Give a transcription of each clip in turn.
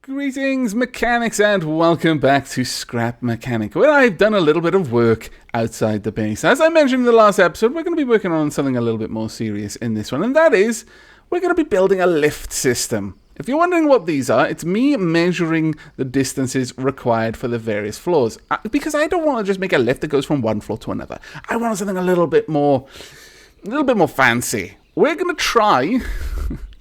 Greetings, mechanics, and welcome back to Scrap Mechanic, where I've done a little bit of work outside the base. As I mentioned in the last episode, we're going to be working on something a little bit more serious in this one, and that is, we're going to be building a lift system. If you're wondering what these are, it's me measuring the distances required for the various floors, because I don't want to just make a lift that goes from one floor to another. I want something a little bit more fancy. We're going to try...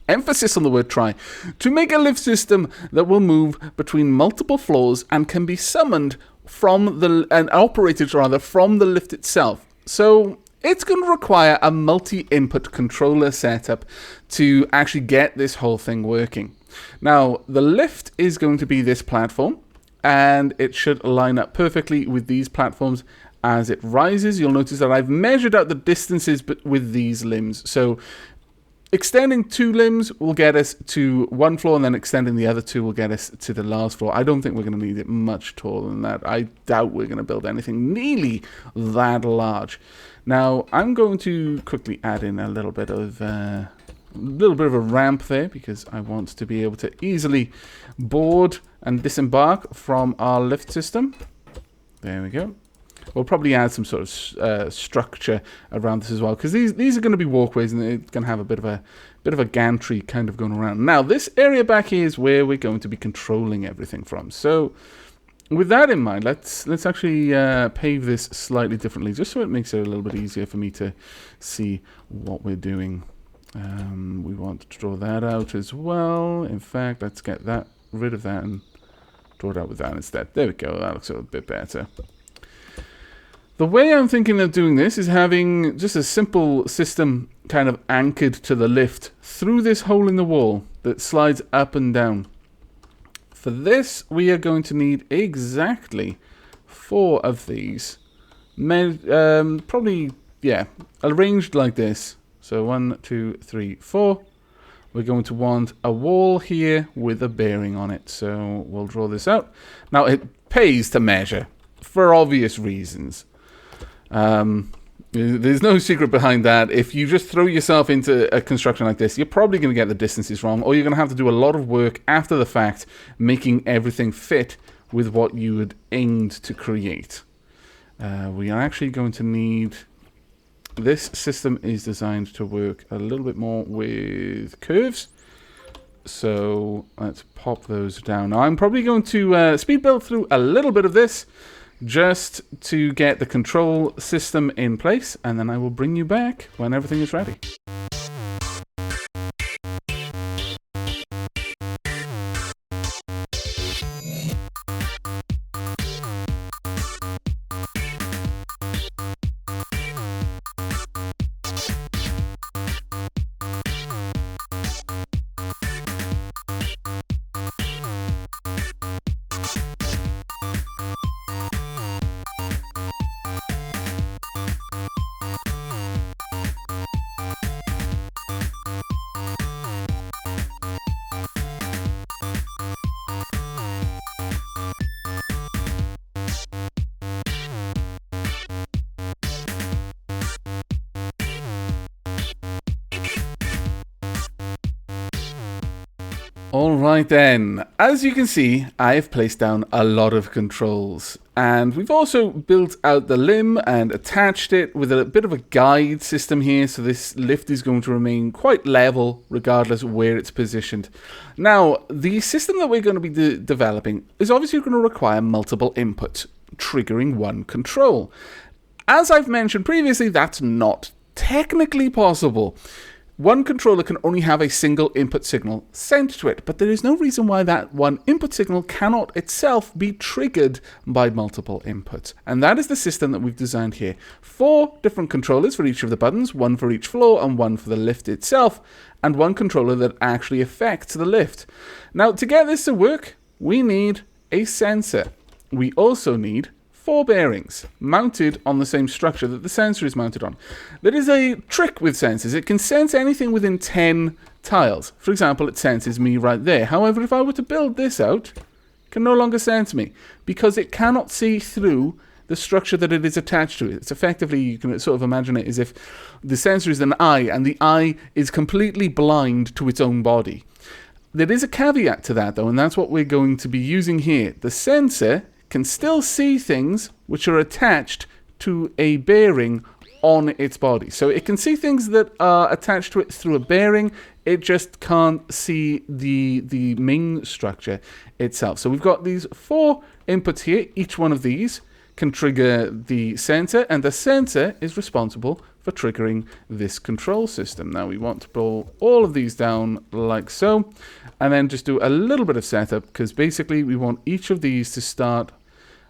emphasis on the word try, to make a lift system that will move between multiple floors and can be summoned from operated from the lift itself. So it's going to require a multi-input controller setup to actually get this whole thing working. Now, the lift is going to be this platform, and it should line up perfectly with these platforms as it rises. You'll notice that I've measured out the distances with these limbs. So extending 2 limbs will get us to one floor, and then extending the other 2 will get us to the last floor. I don't think we're going to need it much taller than that. I doubt we're going to build anything nearly that large. Now, I'm going to quickly add in a little bit of a ramp there, because I want to be able to easily board and disembark from our lift system. There we go. We'll probably add some sort of structure around this as well, because these are going to be walkways, and they're going to have a bit of a gantry kind of going around. Now, this area back here is where we're going to be controlling everything from. So, with that in mind, let's actually pave this slightly differently, just so it makes it a little bit easier for me to see what we're doing. We want to draw that out as well. In fact, let's get rid of that and draw it out with that instead. There we go. That looks a little bit better. The way I'm thinking of doing this is having just a simple system kind of anchored to the lift through this hole in the wall that slides up and down. For this, we are going to need exactly 4 of these. Probably, yeah, arranged like this. So 1, 2, 3, 4. We're going to want a wall here with a bearing on it. So we'll draw this out. Now, it pays to measure for obvious reasons. There's no secret behind that. If you just throw yourself into a construction like this, you're probably going to get the distances wrong, or you're going to have to do a lot of work after the fact, making everything fit with what you had aimed to create. We are actually going to need... This system is designed to work a little bit more with curves. So let's pop those down. Now, I'm probably going to speed build through a little bit of this, just to get the control system in place, and then I will bring you back when everything is ready. Alright then, as you can see, I've placed down a lot of controls, and we've also built out the limb and attached it with a bit of a guide system here, so this lift is going to remain quite level regardless of where it's positioned. Now, the system that we're going to be developing is obviously going to require multiple inputs, triggering one control. As I've mentioned previously, that's not technically possible. One controller can only have a single input signal sent to it, but there is no reason why that one input signal cannot itself be triggered by multiple inputs. And that is the system that we've designed here. 4 different controllers for each of the buttons, 1 for each floor and 1 for the lift itself, and 1 controller that actually affects the lift. Now, to get this to work, we need a sensor. We also need 4 bearings mounted on the same structure that the sensor is mounted on. There is a trick with sensors. It can sense anything within 10 tiles. For example, it senses me right there. However, if I were to build this out, it can no longer sense me because it cannot see through the structure that it is attached to. It's effectively, you can sort of imagine it as if the sensor is an eye and the eye is completely blind to its own body. there is a caveat to that, though, and that's what we're going to be using here. The sensor can still see things which are attached to a bearing on its body. So it can see things that are attached to it through a bearing. It just can't see the main structure itself. So we've got these 4 inputs here. Each one of these can trigger the sensor, and the sensor is responsible for triggering this control system. Now we want to pull all of these down like so, and then just do a little bit of setup, because basically we want each of these to start.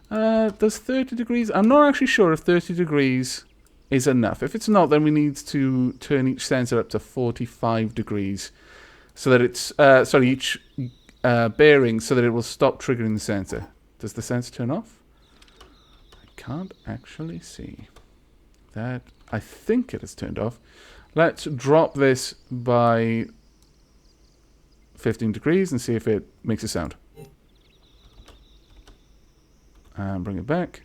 Does 30 degrees? I'm not actually sure if 30 degrees is enough. If it's not, then we need to turn each sensor up to 45 degrees, so that it's each bearing, so that it will stop triggering the sensor. Does the sensor turn off? I can't actually see that. I think it has turned off. Let's drop this by 15 degrees and see if it makes a sound. And bring it back.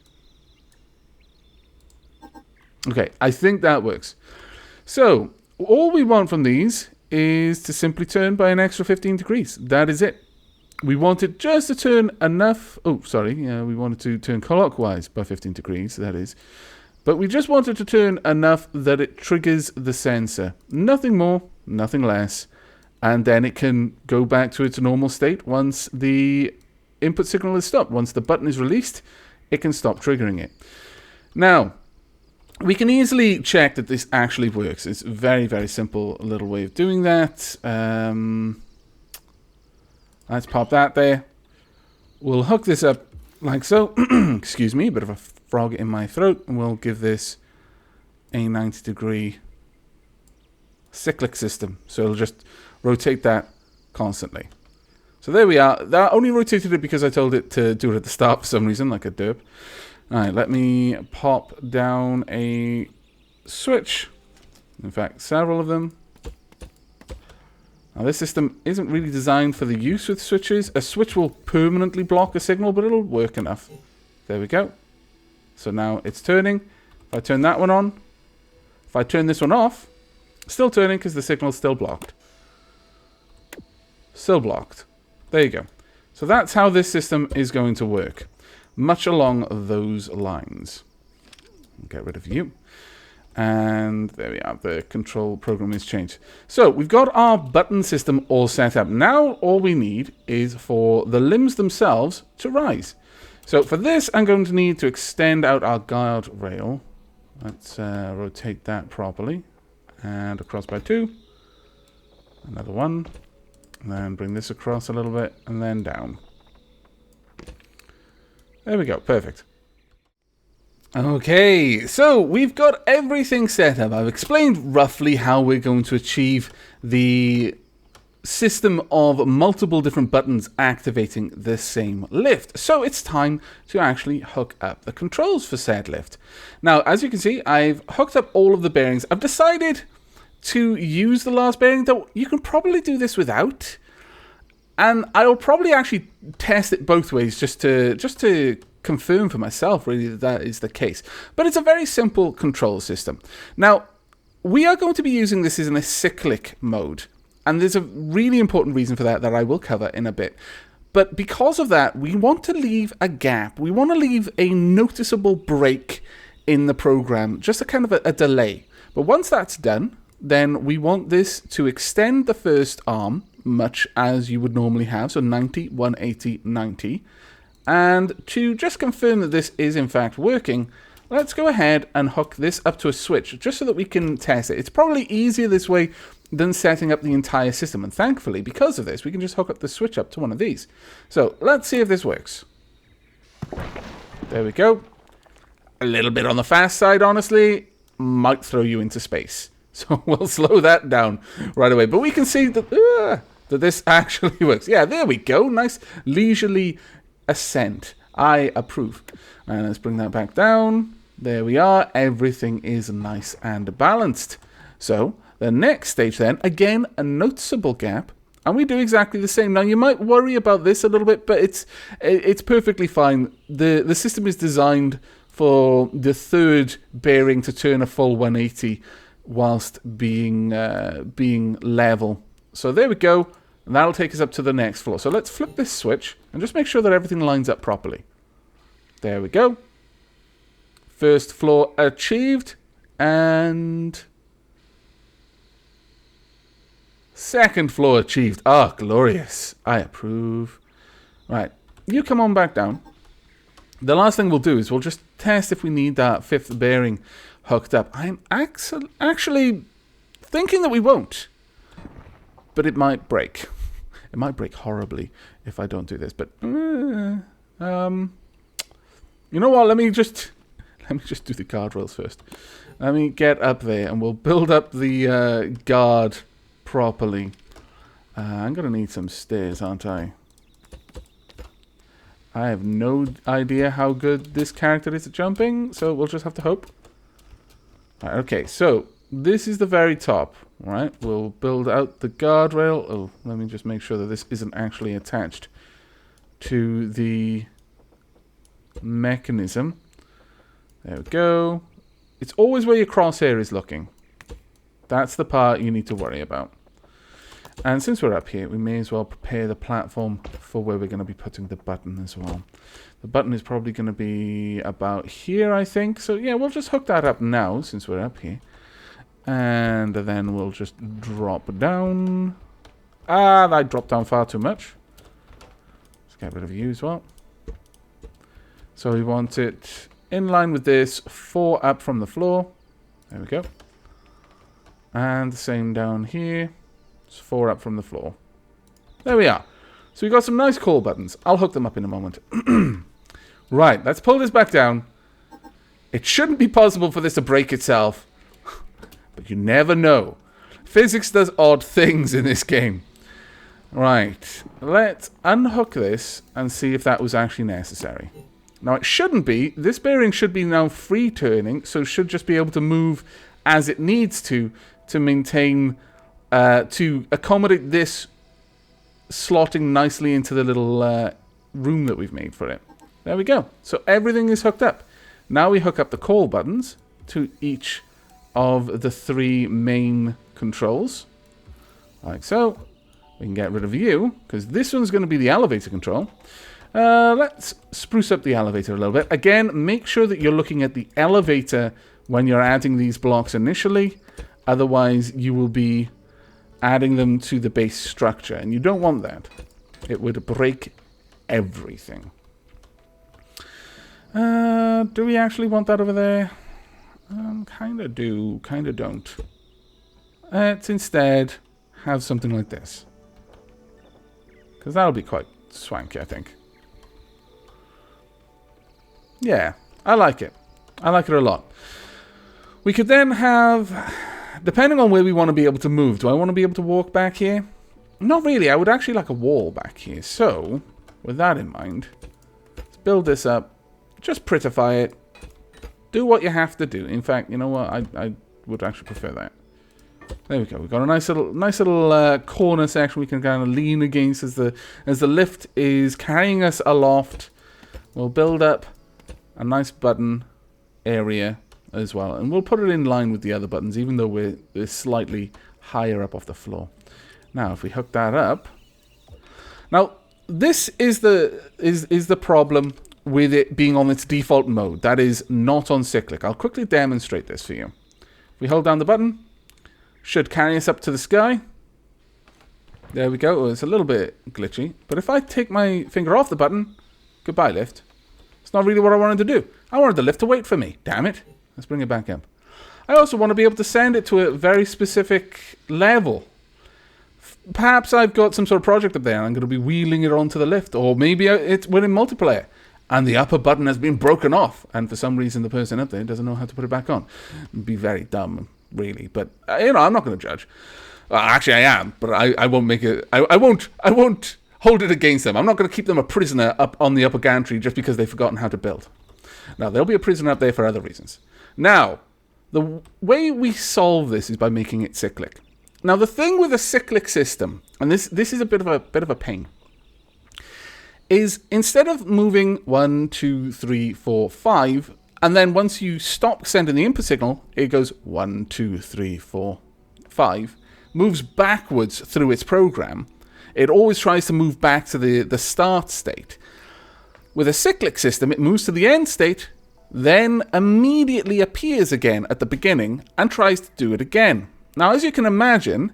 Okay, I think that works. So, all we want from these is to simply turn by an extra 15 degrees. That is it. We want it just to turn enough. Oh, sorry. We wanted to turn clockwise by 15 degrees, that is. But we just wanted to turn enough that it triggers the sensor. Nothing more, nothing less. And then it can go back to its normal state once the input signal is stopped. Once the button is released, it can stop triggering it. Now, we can easily check that this actually works. It's a very, very simple little way of doing that. Let's pop that there. We'll hook this up like so. Excuse me, a bit of a frog in my throat. And we'll give this a 90-degree cyclic system. So it'll just rotate that constantly. So there we are. That only rotated it because I told it to do it at the start for some reason, like a derp. Alright, let me pop down a switch. In fact, several of them. Now, this system isn't really designed for the use with switches. A switch will permanently block a signal, but it'll work enough. There we go. So now it's turning. If I turn that one on, if I turn this one off, still turning because the signal's still blocked. Still blocked. There you go. So that's how this system is going to work. Much along those lines. Get rid of you. And there we are. The control program is changed. So we've got our button system all set up. Now all we need is for the limbs themselves to rise. So for this, I'm going to need to extend out our guard rail. Let's rotate that properly. And across by 2. Another 1. And then bring this across a little bit. And then down. There we go. Perfect. Okay, so we've got everything set up. I've explained roughly how we're going to achieve the system of multiple different buttons activating the same lift. So it's time to actually hook up the controls for said lift. Now, as you can see, I've hooked up all of the bearings. I've decided to use the last bearing, though you can probably do this without. And I'll probably actually test it both ways just to confirm for myself, really, that is the case. But it's a very simple control system. Now, we are going to be using this in a cyclic mode. And there's a really important reason for that I will cover in a bit. But because of that, we want to leave a gap. We want to leave a noticeable break in the program, just a kind of a delay. But once that's done, then we want this to extend the first arm, much as you would normally have, so 90, 180, 90. And to just confirm that this is in fact working, let's go ahead and hook this up to a switch, just so that we can test it. It's probably easier this way than setting up the entire system, and thankfully, because of this, we can just hook up the switch up to one of these. So let's see if this works. There we go. A little bit on the fast side, honestly, might throw you into space. So we'll slow that down right away. But we can see that this actually works. Yeah, there we go. Nice leisurely ascent. I approve. And let's bring that back down. There we are. Everything is nice and balanced. So the next stage then, again, a noticeable gap. And we do exactly the same. Now, you might worry about this a little bit, but it's perfectly fine. The system is designed for the third bearing to turn a full 180 whilst being level. So there we go. And that'll take us up to the next floor. So let's flip this switch and just make sure that everything lines up properly. There we go. First floor achieved. And second floor achieved. Ah, glorious. I approve. Right. You come on back down. The last thing we'll do is we'll just test if we need that fifth bearing hooked up. I'm actually thinking that we won't. But it might break. It might break horribly if I don't do this. But you know what? Let me just do the guardrails first. Let me get up there and we'll build up the guard properly. I'm gonna need some stairs, aren't I? I have no idea how good this character is at jumping, so we'll just have to hope. Right, okay, so this is the very top, right? We'll build out the guardrail. Oh, let me just make sure that this isn't actually attached to the mechanism. There we go. It's always where your crosshair is looking. That's the part you need to worry about. And since we're up here, we may as well prepare the platform for where we're going to be putting the button as well. The button is probably going to be about here, I think. So yeah, we'll just hook that up now since we're up here. And then we'll just drop down. Ah, that dropped down far too much. Let's get rid of you as well. So we want it in line with this, 4 up from the floor. There we go. And the same down here. It's 4 up from the floor. There we are. So we've got some nice call buttons. I'll hook them up in a moment. Right, let's pull this back down. It shouldn't be possible for this to break itself. But you never know. Physics does odd things in this game. Right, let's unhook this and see if that was actually necessary. Now it shouldn't be. This bearing should be now free turning, so it should just be able to move as it needs to maintain, to accommodate this slotting nicely into the little room that we've made for it. There we go. So everything is hooked up. Now we hook up the call buttons to each of the 3 main controls. Like so. We can get rid of you, because this one's going to be the elevator control. Let's spruce up the elevator a little bit. Again, make sure that you're looking at the elevator when you're adding these blocks initially. Otherwise, you will be adding them to the base structure, and you don't want that. It would break everything. Do we actually want that over there? Kind of do, kind of don't. Let's instead have something like this. Because that'll be quite swanky, I think. Yeah, I like it. I like it a lot. We could then have, depending on where we want to be able to move, do I want to be able to walk back here? Not really. I would actually like a wall back here. So, with that in mind, let's build this up. Just prettify it. Do what you have to do. In fact, you know what? I would actually prefer that. There we go. We've got a nice little corner section we can kind of lean against as the lift is carrying us aloft. We'll build up a nice button area as well, and we'll put it in line with the other buttons, even though we're slightly higher up off the floor. Now, if we hook that up, now this is the problem with it being on its default mode. That is not on cyclic. I'll quickly demonstrate this for you. If we hold down the button, should carry us up to the sky. There we go. Oh, it's a little bit glitchy. But if I take my finger off the button, goodbye lift. It's not really what I wanted to do. I wanted the lift to wait for me. Damn it. Let's bring it back up. I also want to be able to send it to a very specific level. Perhaps I've got some sort of project up there and I'm going to be wheeling it onto the lift. Or maybe we're in multiplayer and the upper button has been broken off. And for some reason the person up there doesn't know how to put it back on. It'd be very dumb. Really, but you know, I'm not going to judge. Actually, I am, but I won't make it. I won't hold it against them. I'm not going to keep them a prisoner up on the upper gantry just because they've forgotten how to build. Now, they'll be a prisoner up there for other reasons. Now, the way we solve this is by making it cyclic. Now, the thing with a cyclic system, and this is a bit of a pain, is instead of moving 1, 2, 3, 4, 5. And then once you stop sending the input signal, it goes 1, 2, 3, 4, 5, moves backwards through its program. It always tries to move back to the start state. With a cyclic system, it moves to the end state, then immediately appears again at the beginning and tries to do it again. Now, as you can imagine,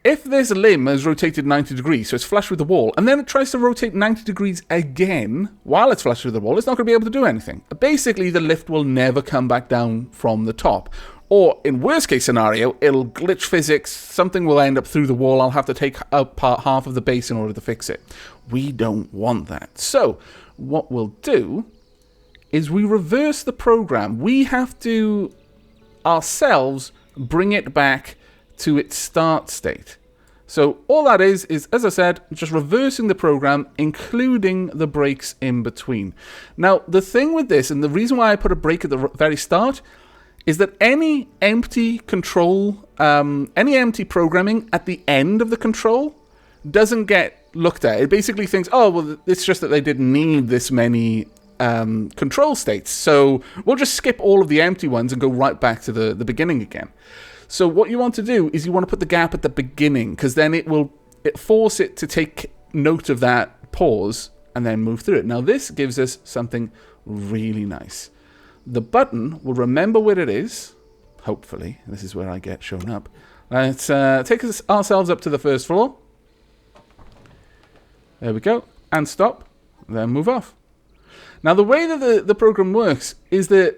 if this limb has rotated 90 degrees, so it's flush with the wall, and then it tries to rotate 90 degrees again while it's flush with the wall, it's not going to be able to do anything. Basically, the lift will never come back down from the top. Or, in worst case scenario, it'll glitch physics, something will end up through the wall, I'll have to take apart half of the base in order to fix it. We don't want that. So, what we'll do is we reverse the program. We have to, ourselves, bring it back to its start state. So all that is, as I said, just reversing the program, including the breaks in between. Now, the thing with this, and the reason why I put a break at the very start, is that any empty control, any empty programming at the end of the control doesn't get looked at. It basically thinks, oh, well, it's just that they didn't need this many control states. So we'll just skip all of the empty ones and go right back to the beginning again. So what you want to do is you want to put the gap at the beginning, because then it force it to take note of that pause and then move through it. Now this gives us something really nice. The button will remember where it is. Hopefully, this is where I get shown up. Let's take ourselves up to the first floor. There we go. And stop. Then move off. Now the way that the program works is that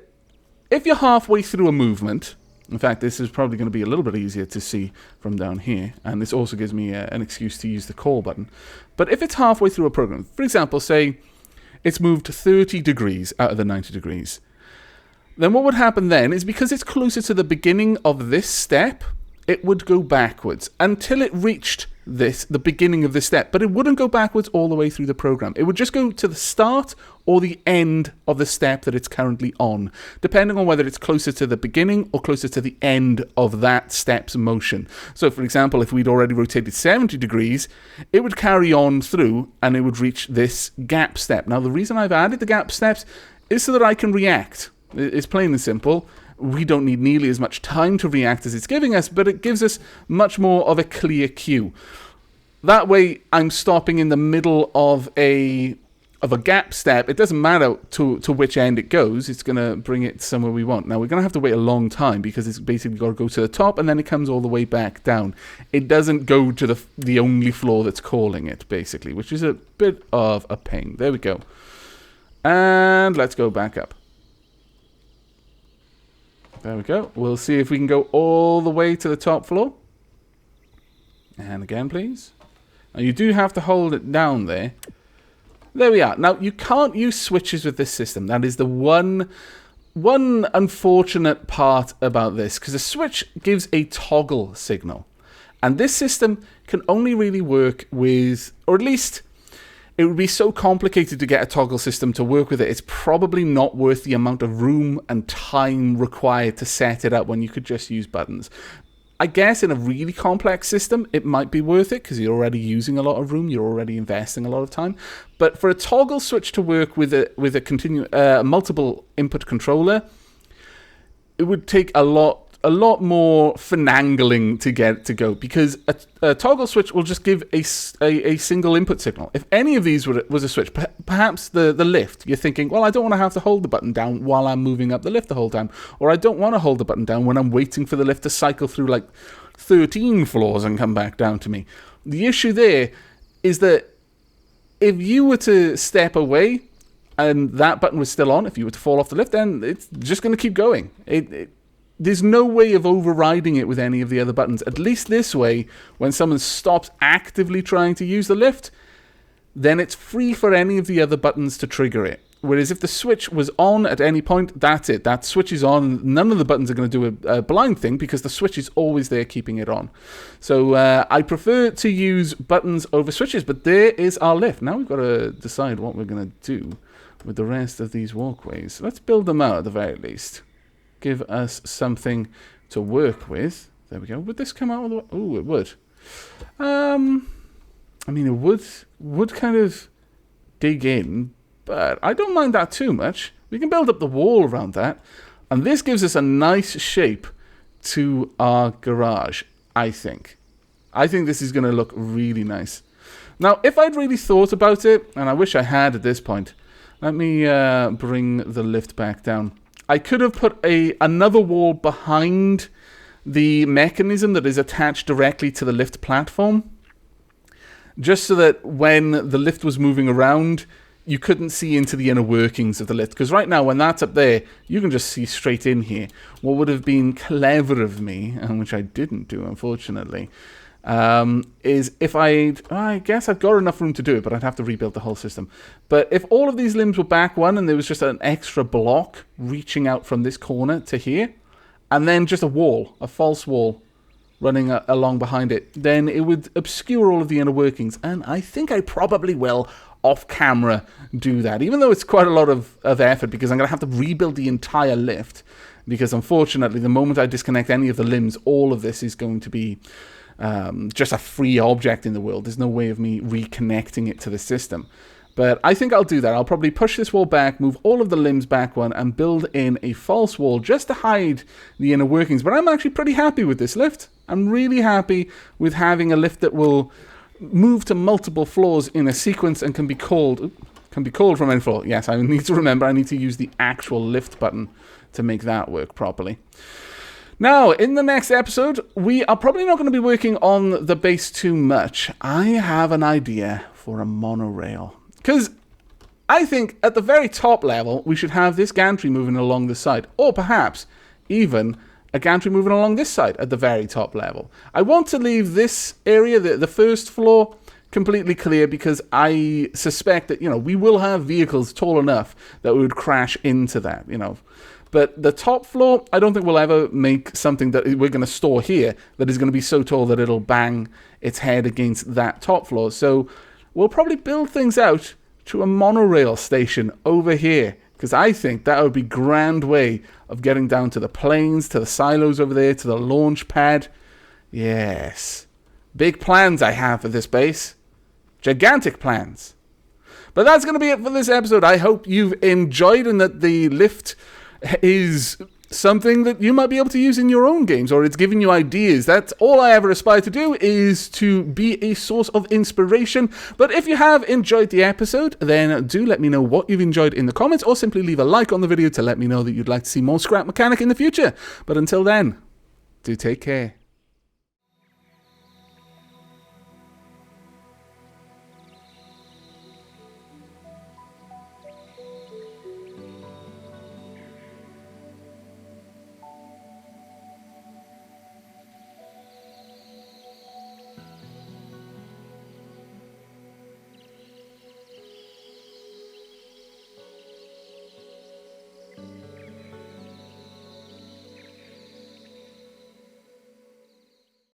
if you're halfway through a movement, in fact, this is probably going to be a little bit easier to see from down here, and this also gives me an excuse to use the call button. But if it's halfway through a program, for example, say it's moved 30 degrees out of the 90 degrees, then what would happen then is, because it's closer to the beginning of this step, it would go backwards until it reached the beginning of this step, but it wouldn't go backwards all the way through the program. It would just go to the start or the end of the step that it's currently on, depending on whether it's closer to the beginning or closer to the end of that step's motion. So, for example, if we'd already rotated 70 degrees, it would carry on through and it would reach this gap step. Now, the reason I've added the gap steps is so that I can react. It's plain and simple. We don't need nearly as much time to react as it's giving us, but it gives us much more of a clear cue. That way, I'm stopping in the middle of a gap step. It doesn't matter to which end it goes. It's going to bring it somewhere we want. Now, we're going to have to wait a long time because it's basically got to go to the top and then it comes all the way back down. It doesn't go to the only floor that's calling it, basically, which is a bit of a pain. There we go. And let's go back up. There we go. We'll see if we can go all the way to the top floor. And again, please. Now, you do have to hold it down there. There we are. Now, you can't use switches with this system. That is the one unfortunate part about this, because a switch gives a toggle signal. And this system can only really work with, or at least it would be so complicated to get a toggle system to work with it, it's probably not worth the amount of room and time required to set it up when you could just use buttons. I guess in a really complex system, it might be worth it because you're already using a lot of room, you're already investing a lot of time. But for a toggle switch to work with a multiple input controller, it would take a lot more finagling to get it to go, because a toggle switch will just give a single input signal. If any of these was a switch, perhaps the lift, you're thinking, well, I don't want to have to hold the button down while I'm moving up the lift the whole time, or I don't want to hold the button down when I'm waiting for the lift to cycle through like 13 floors and come back down to me. The issue there is that if you were to step away and that button was still on, if you were to fall off the lift, then it's just going to keep going. There's no way of overriding it with any of the other buttons. At least this way, when someone stops actively trying to use the lift, then it's free for any of the other buttons to trigger it. Whereas if the switch was on at any point, that's it. That switch is on. None of the buttons are going to do a blind thing because the switch is always there keeping it on. So I prefer to use buttons over switches, but there is our lift. Now we've got to decide what we're going to do with the rest of these walkways. Let's build them out at the very least. Give us something to work with. There we go. Would this come out all the way? Oh, it would. I mean, it would kind of dig in, but I don't mind that too much. We can build up the wall around that, and this gives us a nice shape to our garage, I think. I think this is going to look really nice. Now, if I'd really thought about it, and I wish I had at this point, let me bring the lift back down. I could have put another wall behind the mechanism that is attached directly to the lift platform, just so that when the lift was moving around, you couldn't see into the inner workings of the lift. Because right now, when that's up there, you can just see straight in here. What would have been clever of me, and which I didn't do, unfortunately, is if I guess I've got enough room to do it, but I'd have to rebuild the whole system. But if all of these limbs were back one, and there was just an extra block reaching out from this corner to here, and then just a wall, a false wall, running along behind it, then it would obscure all of the inner workings. And I think I probably will, off camera, do that, even though it's quite a lot of effort, because I'm going to have to rebuild the entire lift, because unfortunately the moment I disconnect any of the limbs, all of this is going to be just a free object in the world. There's no way of me reconnecting it to the system. But I think I'll do that. I'll probably push this wall back, move all of the limbs back one, and build in a false wall just to hide the inner workings. But I'm actually pretty happy with this lift. I'm really happy with having a lift that will move to multiple floors in a sequence and can be called from any floor. Yes, I need to remember I need to use the actual lift button to make that work properly. Now, in the next episode, we are probably not going to be working on the base too much. I have an idea for a monorail. Because I think at the very top level, we should have this gantry moving along the side. Or perhaps even a gantry moving along this side at the very top level. I want to leave this area, the first floor, completely clear, because I suspect that, we will have vehicles tall enough that would crash into that, But the top floor, I don't think we'll ever make something that we're going to store here that is going to be so tall that it'll bang its head against that top floor. So we'll probably build things out to a monorail station over here, because I think that would be a grand way of getting down to the planes, to the silos over there, to the launch pad. Yes. Big plans I have for this base. Gigantic plans. But that's going to be it for this episode. I hope you've enjoyed and that the lift is something that you might be able to use in your own games, or it's giving you ideas. That's all I ever aspire to do, is to be a source of inspiration. But if you have enjoyed the episode, then do let me know what you've enjoyed in the comments, or simply leave a like on the video to let me know that you'd like to see more Scrap Mechanic in the future. But until then, do take care.